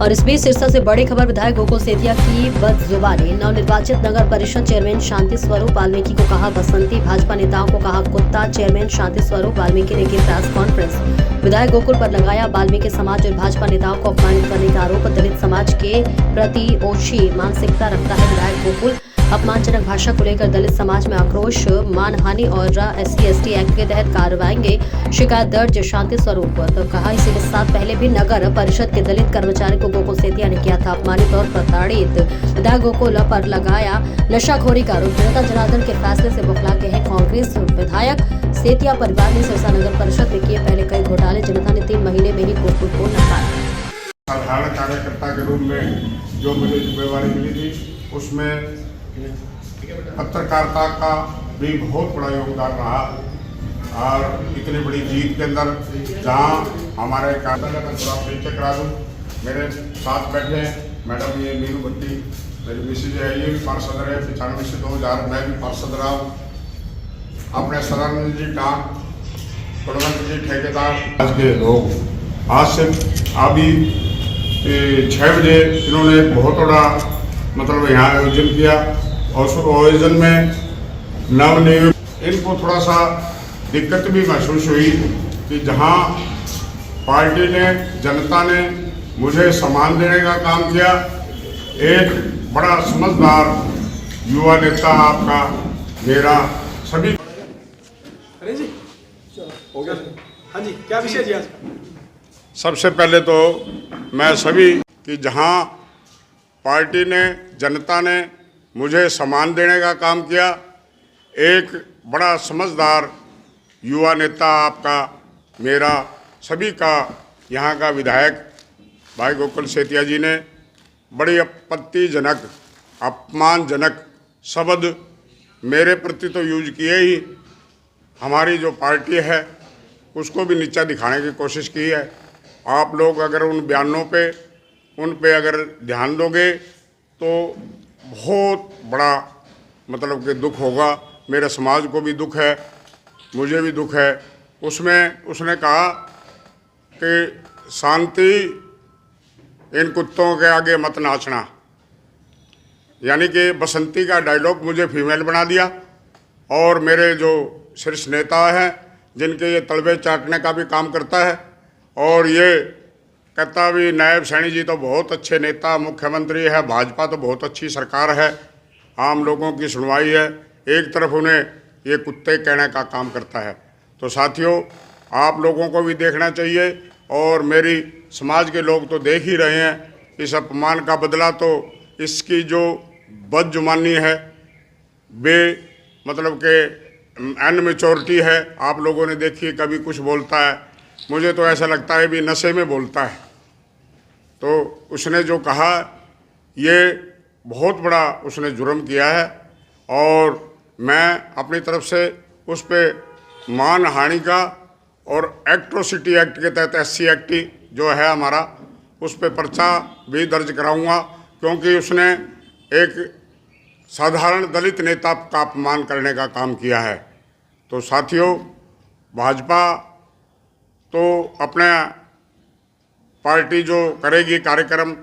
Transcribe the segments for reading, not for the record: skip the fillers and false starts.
और इस बीच सिरसा से बड़ी खबर, विधायक गोकुल सेतिया की बदजुबानी। नवनिर्वाचित नगर परिषद चेयरमैन शांति स्वरूप वाल्मीकि को कहा बसंती, भाजपा नेताओं को कहा कुत्ता। चेयरमैन शांति स्वरूप वाल्मीकि ने की प्रेस कॉन्फ्रेंस। विधायक गोकुल पर लगाया वाल्मीकि समाज और भाजपा नेताओं को अपमानित करने का आरोप। दलित समाज के प्रति ओछी मानसिकता रखता है विधायक गोकुल। अपमानजनक भाषा को लेकर दलित समाज में आक्रोश। मानहानि और SC/ST एक्ट के तहत कार्रवाई शिकायत दर्ज। शांति स्वरूप तो कहा इसी के साथ पहले भी नगर परिषद के दलित कर्मचारी को गोकुल सेतिया ने किया था अपमानित और प्रताड़ित। विधायक गोकुल पर लगाया नशाखोरी का आरोप। जनता जनार्दन के फैसले से बौखला के हैं कांग्रेस। विधायक सेतिया परिवार ने सिरसा नगर परिषद में किए पहले कई घोटाले। जनता ने 3 महीने में ही गोकुल को नकारा। साधारण कार्यकर्ता के रूप में जो मुझे जिम्मेवारी मिली थी उसमें पत्रकारिता का भी बहुत बड़ा योगदान रहा। और इतनी बड़ी जीत के अंदर जहां हमारे थोड़ा परिचय करा दूँ, मेरे साथ बैठे हैं मैडम ये मीनू भट्टी, मेरी मिसेज है, ये भी पार्षद रहे 95 से 2000, मैं भी पार्षद रहा हूँ। अपने सदानंद जी डाक, कुलवंत जी ठेकेदार, आज के लोग आज से अभी 6 बजे इन्होंने एक बहुत बड़ा मतलब यहाँ आयोजन किया और उस आयोजन में नवनियुक्त इनको थोड़ा सा दिक्कत भी महसूस हुई कि जहाँ पार्टी ने, जनता ने मुझे सम्मान देने का काम किया। एक बड़ा समझदार युवा नेता आपका मेरा सभी। अरे जी हो गया। हाँ जी, क्या विषय जी आज? सबसे पहले तो मैं सभी कि जहाँ पार्टी ने, जनता ने मुझे सम्मान देने का काम किया, एक बड़ा समझदार युवा नेता आपका मेरा सभी का यहाँ का विधायक भाई गोकुल सेतिया जी ने बड़ी आपत्तिजनक, अपमानजनक शब्द मेरे प्रति तो यूज किए ही, हमारी जो पार्टी है उसको भी नीचा दिखाने की कोशिश की है। आप लोग अगर उन बयानों पे उन पे अगर ध्यान दोगे तो बहुत बड़ा मतलब कि दुख होगा। मेरे समाज को भी दुख है, मुझे भी दुख है। उसमें उसने कहा कि शांति, इन कुत्तों के आगे मत नाचना, यानी कि बसंती का डायलॉग मुझे फीमेल बना दिया। और मेरे जो शीर्ष नेता हैं जिनके ये तलबे चाटने का भी काम करता है, और ये कहता भी नायब सैनी जी तो बहुत अच्छे नेता, मुख्यमंत्री है, भाजपा तो बहुत अच्छी सरकार है, आम लोगों की सुनवाई है, एक तरफ उन्हें ये कुत्ते कहने का काम करता है। तो साथियों, आप लोगों को भी देखना चाहिए और मेरी समाज के लोग तो देख ही रहे हैं। इस अपमान का बदला तो इसकी जो बदजुबानी है, मतलब कि अनमेच्योरिटी है, आप लोगों ने देखी, कभी कुछ बोलता है, मुझे तो ऐसा लगता है भी नशे में बोलता है। तो उसने जो कहा ये बहुत बड़ा उसने जुर्म किया है और मैं अपनी तरफ से उस पर मानहानि का और एट्रोसिटी एक्ट के तहत SC/ST जो है हमारा, उस पर पर्चा भी दर्ज कराऊंगा, क्योंकि उसने एक साधारण दलित नेता का अपमान करने का काम किया है। तो साथियों, भाजपा तो अपने पार्टी जो करेगी कार्यक्रम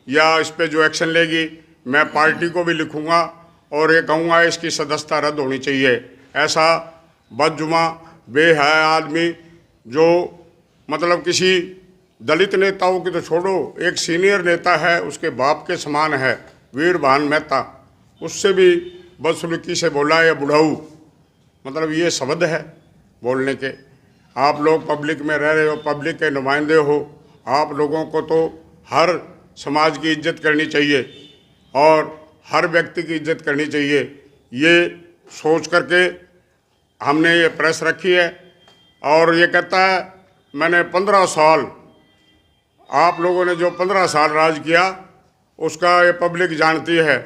या इस पे जो एक्शन लेगी, मैं पार्टी को भी लिखूंगा और ये कहूँगा इसकी सदस्यता रद्द होनी चाहिए। ऐसा बदजुमा बेहया आदमी जो मतलब किसी दलित नेताओं की तो छोड़ो, एक सीनियर नेता है, उसके बाप के समान है, वीर भान मेहता, उससे भी बदसलूकी से बोला या बुढ़ाऊ, मतलब ये शब्द है बोलने के। आप लोग पब्लिक में रह रहे हो, पब्लिक के नुमाइंदे हो, आप लोगों को तो हर समाज की इज्जत करनी चाहिए और हर व्यक्ति की इज्जत करनी चाहिए। ये सोच करके हमने ये प्रेस रखी है। और ये कहता है मैंने 15 साल, आप लोगों ने जो 15 साल राज किया उसका ये पब्लिक जानती है।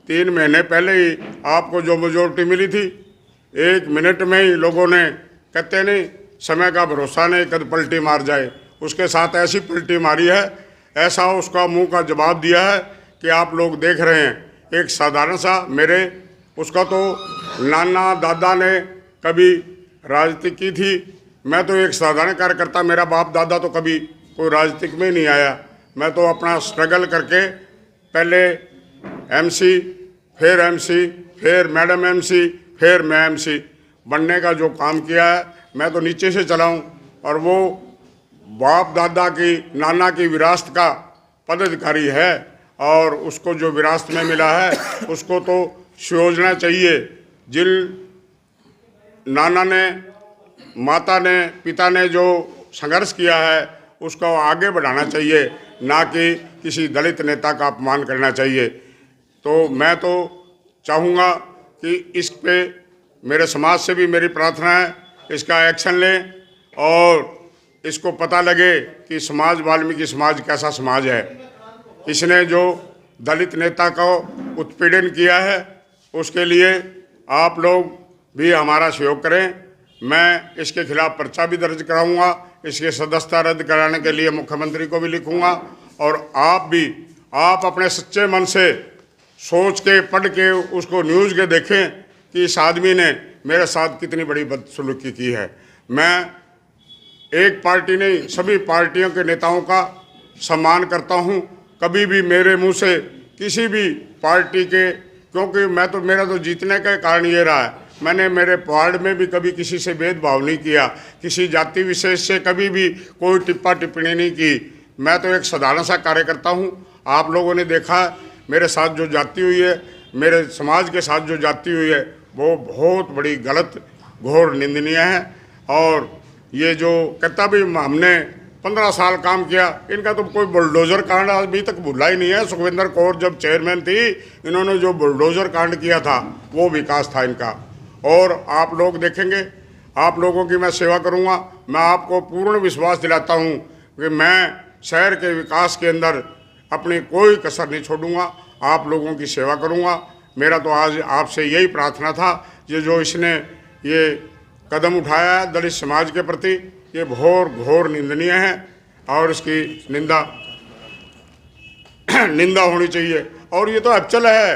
3 महीने पहले ही आपको जो मेजोरिटी मिली थी, 1 मिनट में ही लोगों ने, कहते नहीं समय का भरोसा नहीं, कद पलटी मार जाए, उसके साथ ऐसी पलटी मारी है, ऐसा उसका मुंह का जवाब दिया है कि आप लोग देख रहे हैं। एक साधारण सा मेरे, उसका तो नाना दादा ने कभी राजनीति की थी, मैं तो एक साधारण कार्यकर्ता, मेरा बाप दादा तो कभी कोई राजनीतिक में नहीं आया। मैं तो अपना स्ट्रगल करके पहले एमसी, फिर एमसी, फिर मैडम एमसी, फिर मैं एमसी बनने का जो काम किया है, मैं तो नीचे से चला हूँ। और वो बाप दादा की, नाना की विरासत का पदाधिकारी है, और उसको जो विरासत में मिला है उसको तो संयोजना चाहिए। जिन नाना ने, माता ने, पिता ने जो संघर्ष किया है उसको आगे बढ़ाना चाहिए, ना कि किसी दलित नेता का अपमान करना चाहिए। तो मैं तो चाहूँगा कि इस पे मेरे समाज से भी मेरी प्रार्थना है, इसका एक्शन लें और इसको पता लगे कि समाज, वाल्मीकि समाज कैसा समाज है। इसने जो दलित नेता को उत्पीड़न किया है उसके लिए आप लोग भी हमारा सहयोग करें। मैं इसके खिलाफ पर्चा भी दर्ज कराऊंगा, इसके सदस्यता रद्द कराने के लिए मुख्यमंत्री को भी लिखूंगा। और आप भी, आप अपने सच्चे मन से सोच के, पढ़ के उसको न्यूज़ के देखें कि इस आदमी ने मेरे साथ कितनी बड़ी बदसलूकी की है। मैं एक पार्टी नहीं, सभी पार्टियों के नेताओं का सम्मान करता हूं। कभी भी मेरे मुंह से किसी भी पार्टी के, क्योंकि मेरा तो जीतने का कारण ये रहा है, मैंने मेरे वार्ड में भी कभी किसी से भेदभाव नहीं किया, किसी जाति विशेष से कभी भी कोई टिप्पा टिप्पणी नहीं की। मैं तो एक साधारण सा कार्यकर्ता हूं। आप लोगों ने देखा मेरे साथ जो जाति हुई है, मेरे समाज के साथ जो जाति हुई है, वो बहुत बड़ी गलत, घोर निंदनीय है। और ये जो कहता भी हमने 15 साल काम किया, इनका तो कोई बुलडोज़र कांड अभी तक भूला ही नहीं है। सुखविंदर कौर जब चेयरमैन थी, इन्होंने जो बुलडोज़र कांड किया था वो विकास था इनका। और आप लोग देखेंगे, आप लोगों की मैं सेवा करूंगा। मैं आपको पूर्ण विश्वास दिलाता हूं कि मैं शहर के विकास के अंदर अपनी कोई कसर नहीं छोड़ूंगा, आप लोगों की सेवा करूंगा। मेरा तो आज आपसे यही प्रार्थना था, ये जो इसने ये कदम उठाया है दलित समाज के प्रति, ये घोर निंदनीय है और इसकी निंदा होनी चाहिए। और ये तो अचल है,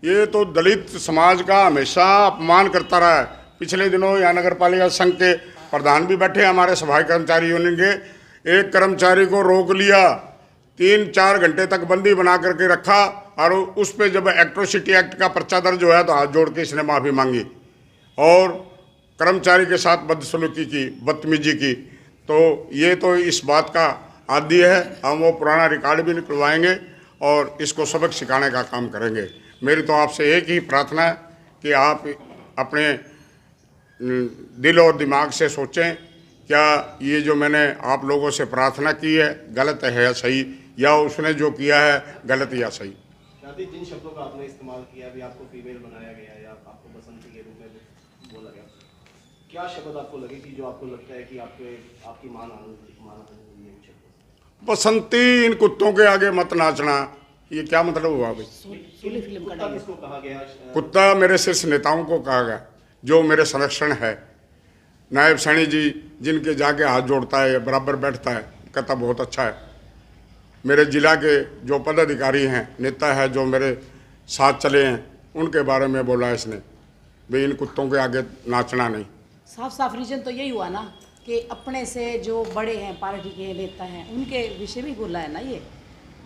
ये तो दलित समाज का हमेशा अपमान करता रहा है। पिछले दिनों यहाँ नगर पालिका संघ के प्रधान भी बैठे, हमारे सफाई कर्मचारी यूनियन के, एक कर्मचारी को रोक लिया, 3-4 घंटे तक बंदी बना करके रखा, और उस पर जब एट्रोसिटी एक्ट का पर्चा दर्ज हुआ तो हाथ जोड़ के इसने माफ़ी मांगी और कर्मचारी के साथ बदसलूकी की, बदतमीजी की। तो ये तो इस बात का आदी है। हम वो पुराना रिकॉर्ड भी निकलवाएंगे और इसको सबक सिखाने का काम करेंगे। मेरी तो आपसे एक ही प्रार्थना है कि आप अपने दिल और दिमाग से सोचें, क्या ये जो मैंने आप लोगों से प्रार्थना की है गलत है या सही, या उसने जो किया है गलत या सही। जिन शब्दों का आपने इस्तेमाल किया, अभी आपको फीमेल बनाया गया या आपको बसंती के रूप में बोला गया, क्या शब्द आपको लगे कि जो आपको लगता है कि आपकी माना बसंती, इन कुत्तों के आगे मत नाचना, ये क्या मतलब हुआ भाई? कुत्ता किसको कहा गया? कुत्ता मेरे शीर्ष नेताओं को कहा गया जो मेरे संरक्षण है। नायब सैनी जी जिनके जाके हाथ जोड़ता है, बराबर बैठता है, कहता बहुत अच्छा है। मेरे जिला के जो पदाधिकारी हैं, नेता है, जो मेरे साथ चले हैं, उनके बारे में बोला इसने, भाई इन कुत्तों के आगे नाचना नहीं। साफ साफ रीजन तो यही हुआ ना कि अपने से जो बड़े हैं, पार्टी के नेता हैं, उनके विषय में बोला है ना ये।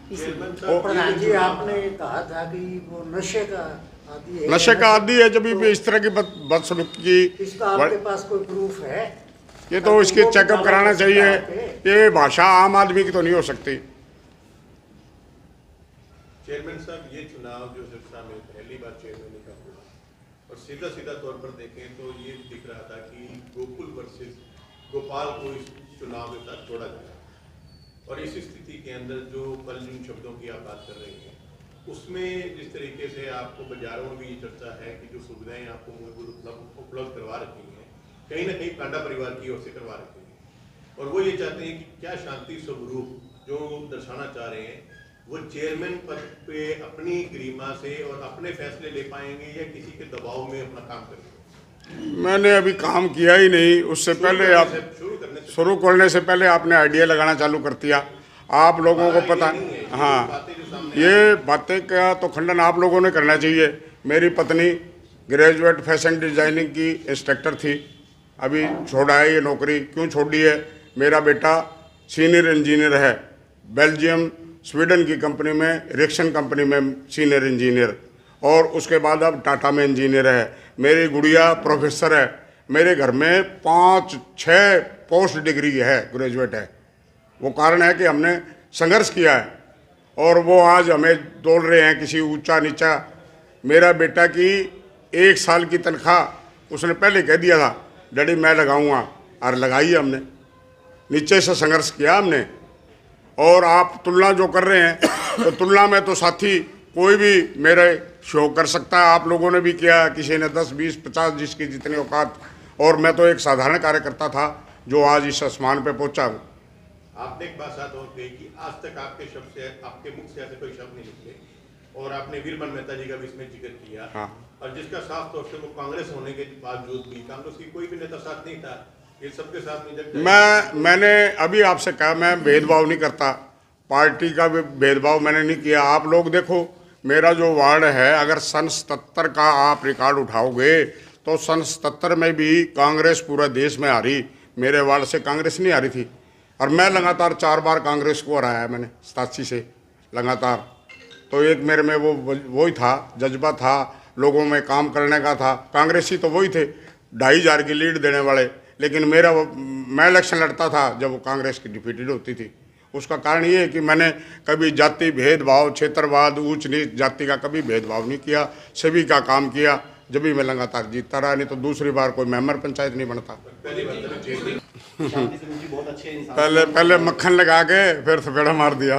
प्रधान जी, आपने कहा था कि वो नशे का आदी है। नशे का आदी है। जब भी इस तरह की बदसलूकी, इसका आपके पास कोई प्रूफ है? ये तो इसके चेकअप कराना चाहिए। ये भाषा आम आदमी की तो नहीं हो सकती। चेयरमैन साहब, ये चुनाव जो सिरसा में पहली बार चेयरमैन का हुआ, और सीधा तौर पर देखें तो ये दिख रहा था कि गोकुल वर्सेस गोपाल को इस चुनाव के साथ जोड़ा गया। और इस स्थिति के अंदर जो कल जिन शब्दों की आप बात कर रहे हैं, उसमें जिस तरीके से आपको बाजारों में भी ये चर्चा है कि जो सुविधाएं आपको मूलभूत उपलब्ध करवा रखी हैं, कहीं ना कहीं कांडा परिवार की ओर से करवा रखी हैं, और वो ये चाहते हैं कि क्या शांति स्वरूप जो दर्शाना चाह रहे हैं वो चेयरमैन पद पे अपनी गरिमा से और अपने फैसले ले पाएंगे या किसी के दबाव में अपना काम करेंगे? मैंने अभी काम किया ही नहीं। उससे पहले आप शुरू करने से पहले आपने आइडिया लगाना चालू कर दिया। आप लोगों को पता, हाँ, ये बातें का तो खंडन आप लोगों ने करना चाहिए। मेरी पत्नी ग्रेजुएट फैशन डिजाइनिंग की इंस्ट्रक्टर थी, अभी छोड़ा है ये नौकरी। क्यों छोड़ी है? मेरा बेटा सीनियर इंजीनियर है, बेल्जियम स्वीडन की कंपनी में, इरेक्शन कंपनी में सीनियर इंजीनियर, और उसके बाद अब टाटा में इंजीनियर है। मेरी गुड़िया प्रोफेसर है। मेरे घर में 5-6 पोस्ट डिग्री है, ग्रेजुएट है। वो कारण है कि हमने संघर्ष किया है और वो आज हमें तोड़ रहे हैं किसी ऊंचा नीचा। मेरा बेटा की 1 साल की तनख्वाह उसने पहले कह दिया था, डैडी मैं लगाऊंगा, और लगाई है हमने। नीचे से संघर्ष किया हमने। और आप तुलना जो कर रहे हैं, तो तुलना में तो साथी कोई भी मेरे शो कर सकता है। आप लोगों ने भी किया, किसी ने 10, 20, 50 जिसकी जितनी औकात, और मैं तो एक साधारण कार्यकर्ता था जो आज इस आसमान पे पहुंचा हूँ। आपने एक बात साथ और कही कि आज तक आपके शब्द से, आपके मुख से ऐसे कोई शब्द नहीं निकले, और आपने वीरमन मेहता जी का भी इसमें जिक्र किया। हाँ। और जिसका साफ तौर से वो कांग्रेस होने के बावजूद भी कांग्रेस की कोई भी नेता साथ नहीं था, ये सबके साथ नहीं। मैंने अभी आपसे कहा, मैं भेदभाव नहीं करता, पार्टी का भी भेदभाव मैंने नहीं किया। आप लोग देखो, मेरा जो वार्ड है, अगर सन 77 का आप रिकॉर्ड उठाओगे तो सन 77 में भी कांग्रेस पूरा देश में हारी, मेरे वार्ड से कांग्रेस नहीं हारी थी। और मैं लगातार 4 बार कांग्रेस को हराया है मैंने 87 से लगातार। तो एक मेरे में वो ही था, जज्बा था, लोगों में काम करने का था। कांग्रेसी तो वही थे 2,500 की लीड देने वाले, लेकिन मैं इलेक्शन लड़ता था जब वो कांग्रेस की डिफीटेड होती थी। उसका कारण ये है कि मैंने कभी जाति भेदभाव, क्षेत्रवाद, ऊंच नीच जाति का कभी भेदभाव नहीं किया, सभी का काम किया। जब भी मैं लगातार जीतता रहा, नहीं तो दूसरी बार कोई मेंबर पंचायत नहीं बनता। शांति स्वरूप जी बहुत अच्छे इंसान, पहले मक्खन लगा के फिर थपेड़ा मार दिया।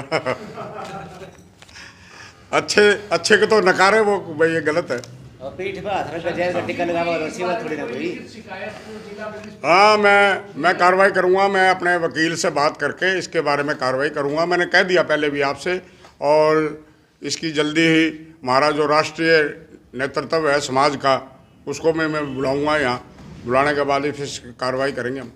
अच्छे को तो नकारे वो, भाई ये गलत है। पीठ पे हाथ रख के जेल का टिक्का लगावा, रस्सी बात थोड़ी ना कोई। हाँ, मैं कार्रवाई करूँगा। मैं अपने वकील से बात करके इसके बारे में कार्रवाई करूँगा। मैंने कह दिया पहले भी आपसे, और इसकी जल्दी ही हमारा जो राष्ट्रीय नेतृत्व है समाज का, उसको मैं बुलाऊँगा यहाँ। बुलाने के बाद ही फिर कार्रवाई करेंगे हम।